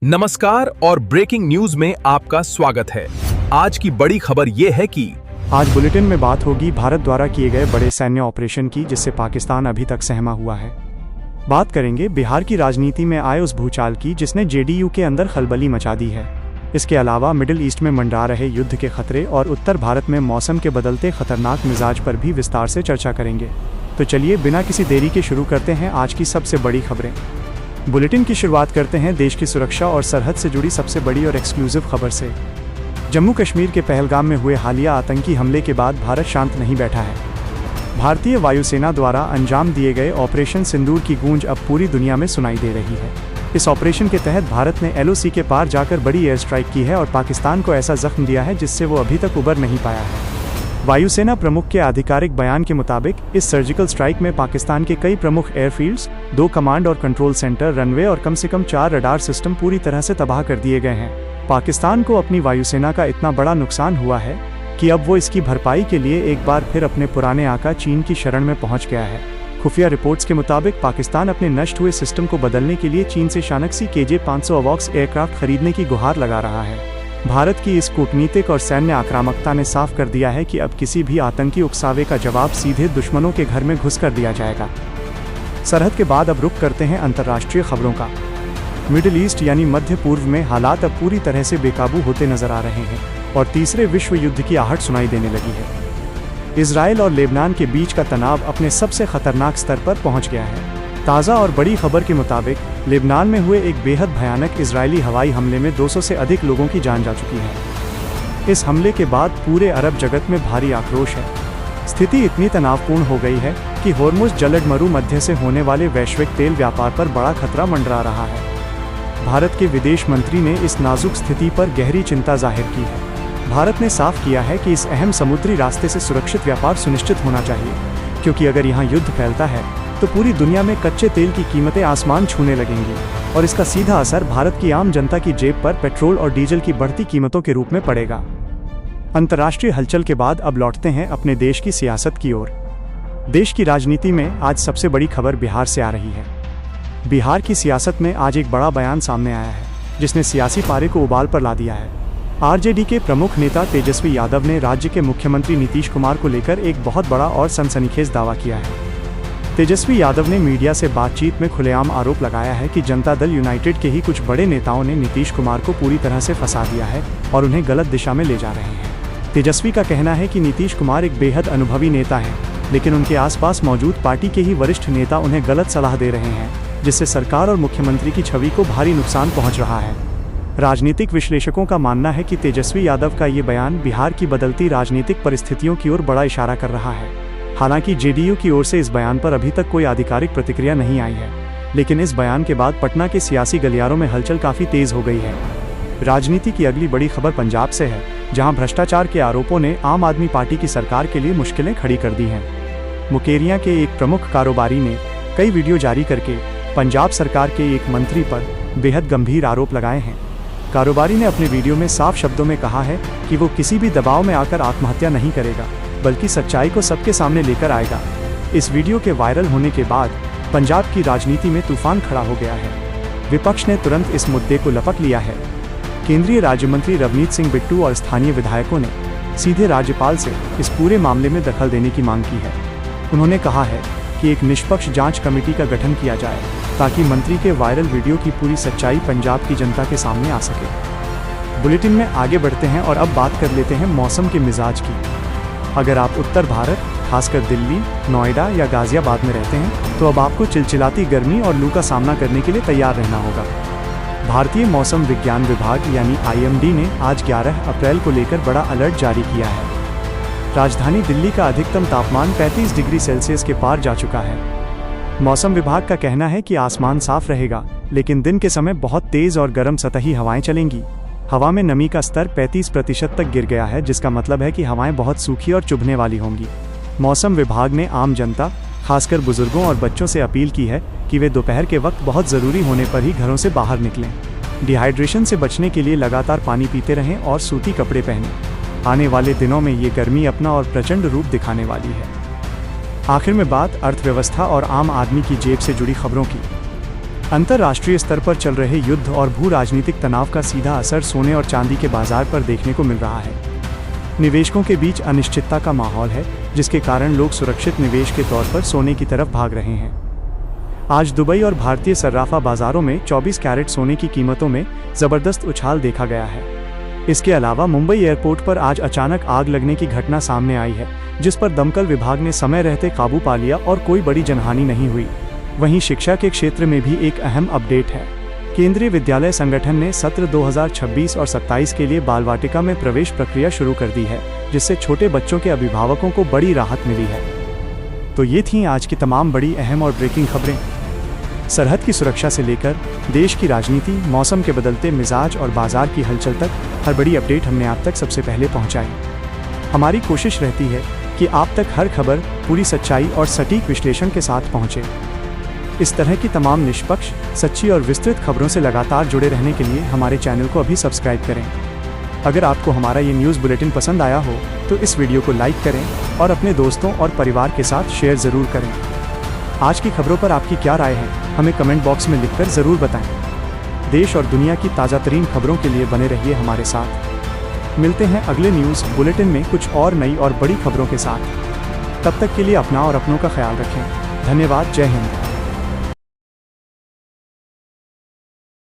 नमस्कार और breaking news में आपका स्वागत है। आज की बड़ी खबर ये है कि आज बुलेटिन में बात होगी भारत द्वारा किए गए बड़े सैन्य ऑपरेशन की जिससे पाकिस्तान अभी तक सहमा हुआ है। बात करेंगे बिहार की राजनीति में आए उस भूचाल की जिसने जेडीयू के अंदर खलबली मचा दी है। इसके अलावा मिडिल ईस्ट में मंडरा रहे युद्ध के खतरे और उत्तर भारत में मौसम के बदलते खतरनाक मिजाज पर भी विस्तार से चर्चा करेंगे। तो चलिए बिना किसी देरी के शुरू करते हैं आज की सबसे बड़ी खबरें। बुलेटिन की शुरुआत करते हैं देश की सुरक्षा और सरहद से जुड़ी सबसे बड़ी और एक्सक्लूसिव खबर से। जम्मू कश्मीर के पहलगाम में हुए हालिया आतंकी हमले के बाद भारत शांत नहीं बैठा है। भारतीय वायुसेना द्वारा अंजाम दिए गए ऑपरेशन सिंदूर की गूंज अब पूरी दुनिया में सुनाई दे रही है। इस ऑपरेशन के तहत भारत ने एलओसी के पार जाकर बड़ी एयर स्ट्राइक की है और पाकिस्तान को ऐसा जख्म दिया है जिससे वो अभी तक उबर नहीं पाया है। वायुसेना प्रमुख के आधिकारिक बयान के मुताबिक इस सर्जिकल स्ट्राइक में पाकिस्तान के कई प्रमुख एयरफील्ड्स, 2 कमांड और कंट्रोल सेंटर, रनवे और कम से कम 4 रडार सिस्टम पूरी तरह से तबाह कर दिए गए हैं। पाकिस्तान को अपनी वायुसेना का इतना बड़ा नुकसान हुआ है कि अब वो इसकी भरपाई के लिए एक बार फिर अपने पुराने आका चीन की शरण में पहुंच गया है। खुफिया रिपोर्ट्स के मुताबिक पाकिस्तान अपने नष्ट हुए सिस्टम को बदलने के लिए चीन से शानक्सी KJ-500 अवॉक्स एयरक्राफ्ट खरीदने की गुहार लगा रहा है। भारत की इस कूटनीतिक और सैन्य आक्रामकता ने साफ कर दिया है कि अब किसी भी आतंकी उकसावे का जवाब सीधे दुश्मनों के घर में घुसकर दिया जाएगा। सरहद के बाद अब रुख करते हैं अंतर्राष्ट्रीय खबरों का। मिडिल ईस्ट यानी मध्य पूर्व में हालात अब पूरी तरह से बेकाबू होते नजर आ रहे हैं और तीसरे विश्व युद्ध की आहट सुनाई देने लगी है। इजराइल और लेबनान के बीच का तनाव अपने सबसे खतरनाक स्तर पर पहुंच गया है। ताज़ा और बड़ी खबर के मुताबिक लेबनान में हुए एक बेहद भयानक इजरायली हवाई हमले में 200 से अधिक लोगों की जान जा चुकी है। इस हमले के बाद पूरे अरब जगत में भारी आक्रोश है। स्थिति इतनी तनावपूर्ण हो गई है कि होर्मुज जलद मरु मध्य से होने वाले वैश्विक तेल व्यापार पर बड़ा खतरा मंडरा रहा है। भारत के विदेश मंत्री ने इस नाजुक स्थिति पर गहरी चिंता जाहिर की है। भारत ने साफ किया है कि इस अहम समुद्री रास्ते से सुरक्षित व्यापार सुनिश्चित होना चाहिए, क्योंकि अगर यहाँ युद्ध फैलता है तो पूरी दुनिया में कच्चे तेल की कीमतें आसमान छूने लगेंगी और इसका सीधा असर भारत की आम जनता की जेब पर पेट्रोल और डीजल की बढ़ती कीमतों के रूप में पड़ेगा। अंतर्राष्ट्रीय हलचल के बाद अब लौटते हैं अपने देश की सियासत की ओर। देश की राजनीति में आज सबसे बड़ी खबर बिहार से आ रही है। बिहार की सियासत में आज एक बड़ा बयान सामने आया है जिसने सियासी पारे को उबाल पर ला दिया है। आरजेडी के प्रमुख नेता तेजस्वी यादव ने राज्य के मुख्यमंत्री नीतीश कुमार को लेकर एक बहुत बड़ा और सनसनीखेज दावा किया है। तेजस्वी यादव ने मीडिया से बातचीत में खुलेआम आरोप लगाया है कि जनता दल यूनाइटेड के ही कुछ बड़े नेताओं ने नीतीश कुमार को पूरी तरह से फंसा दिया है और उन्हें गलत दिशा में ले जा रहे हैं। तेजस्वी का कहना है कि नीतीश कुमार एक बेहद अनुभवी नेता हैं, लेकिन उनके आसपास मौजूद पार्टी के ही वरिष्ठ नेता उन्हें गलत सलाह दे रहे हैं, जिससे सरकार और मुख्यमंत्री की छवि को भारी नुकसान पहुँच रहा है। राजनीतिक विश्लेषकों का मानना है कि तेजस्वी यादव का ये बयान बिहार की बदलती राजनीतिक परिस्थितियों की ओर बड़ा इशारा कर रहा है। हालांकि जेडीयू की ओर से इस बयान पर अभी तक कोई आधिकारिक प्रतिक्रिया नहीं आई है, लेकिन इस बयान के बाद पटना के सियासी गलियारों में हलचल काफी तेज हो गई है। राजनीति की अगली बड़ी खबर पंजाब से है, जहां भ्रष्टाचार के आरोपों ने आम आदमी पार्टी की सरकार के लिए मुश्किलें खड़ी कर दी हैं। मुकेरियां के एक प्रमुख कारोबारी ने कई वीडियो जारी करके पंजाब सरकार के एक मंत्री पर बेहद गंभीर आरोप लगाए हैं। कारोबारी ने अपने वीडियो में साफ शब्दों में कहा है कि वो किसी भी दबाव में आकर आत्महत्या नहीं करेगा, बल्कि सच्चाई को सबके सामने लेकर आएगा। इस वीडियो के वायरल होने के बाद पंजाब की राजनीति में तूफान खड़ा हो गया है। विपक्ष ने तुरंत इस मुद्दे को लपक लिया है। केंद्रीय राज्य मंत्री रवनीत सिंह बिट्टू और स्थानीय विधायकों ने सीधे राज्यपाल से इस पूरे मामले में दखल देने की मांग की है। उन्होंने कहा है कि एक निष्पक्ष जांच कमेटी का गठन किया जाए ताकि मंत्री के वायरल वीडियो की पूरी सच्चाई पंजाब की जनता के सामने आ सके। बुलेटिन में आगे बढ़ते हैं और अब बात कर लेते हैं मौसम के मिजाज की। अगर आप उत्तर भारत, खासकर दिल्ली, नोएडा या गाजियाबाद में रहते हैं तो अब आपको चिलचिलाती गर्मी और लू का सामना करने के लिए तैयार रहना होगा। भारतीय मौसम विज्ञान विभाग यानी IMD ने आज 11 अप्रैल को लेकर बड़ा अलर्ट जारी किया है। राजधानी दिल्ली का अधिकतम तापमान 35 डिग्री सेल्सियस के पार जा चुका है। मौसम विभाग का कहना है कि आसमान साफ रहेगा, लेकिन दिन के समय बहुत तेज और गर्म सतही हवाएं चलेंगी। हवा में नमी का स्तर 35% तक गिर गया है, जिसका मतलब है कि हवाएं बहुत सूखी और चुभने वाली होंगी। मौसम विभाग ने आम जनता, खासकर बुजुर्गों और बच्चों से अपील की है कि वे दोपहर के वक्त बहुत ज़रूरी होने पर ही घरों से बाहर निकलें। डिहाइड्रेशन से बचने के लिए लगातार पानी पीते रहें और सूती कपड़े पहनें। आने वाले दिनों में ये गर्मी अपना और प्रचंड रूप दिखाने वाली है। आखिर में बात अर्थव्यवस्था और आम आदमी की जेब से जुड़ी खबरों की। अंतर्राष्ट्रीय स्तर पर चल रहे युद्ध और भू राजनीतिक तनाव का सीधा असर सोने और चांदी के बाजार पर देखने को मिल रहा है। निवेशकों के बीच अनिश्चितता का माहौल है, जिसके कारण लोग सुरक्षित निवेश के तौर पर सोने की तरफ भाग रहे हैं। आज दुबई और भारतीय सर्राफा बाजारों में 24 कैरेट सोने की कीमतों में जबरदस्त उछाल देखा गया है। इसके अलावा मुंबई एयरपोर्ट पर आज अचानक आग लगने की घटना सामने आई है, जिस पर दमकल विभाग ने समय रहते काबू पा लिया और कोई बड़ी जनहानि नहीं हुई। वहीं शिक्षा के क्षेत्र में भी एक अहम अपडेट है। केंद्रीय विद्यालय संगठन ने सत्र 2026 और 27 के लिए बाल वाटिका में प्रवेश प्रक्रिया शुरू कर दी है, जिससे छोटे बच्चों के अभिभावकों को बड़ी राहत मिली है। तो ये थीं आज की तमाम बड़ी अहम और ब्रेकिंग खबरें। सरहद की सुरक्षा से लेकर देश की राजनीति, मौसम के बदलते मिजाज और बाजार की हलचल तक हर बड़ी अपडेट हमने आप तक सबसे पहले पहुंचाई। हमारी कोशिश रहती है कि आप तक हर खबर पूरी सच्चाई और सटीक विश्लेषण के साथ पहुंचे। इस तरह की तमाम निष्पक्ष, सच्ची और विस्तृत खबरों से लगातार जुड़े रहने के लिए हमारे चैनल को अभी सब्सक्राइब करें। अगर आपको हमारा ये न्यूज़ बुलेटिन पसंद आया हो तो इस वीडियो को लाइक करें और अपने दोस्तों और परिवार के साथ शेयर ज़रूर करें। आज की खबरों पर आपकी क्या राय है, हमें कमेंट बॉक्स में लिखकर ज़रूर बताएं। देश और दुनिया की ताज़ा तरीन खबरों के लिए बने रहिए हमारे साथ। मिलते हैं अगले न्यूज़ बुलेटिन में कुछ और नई और बड़ी खबरों के साथ। तब तक के लिए अपना और अपनों का ख्याल रखें। धन्यवाद। जय हिंद।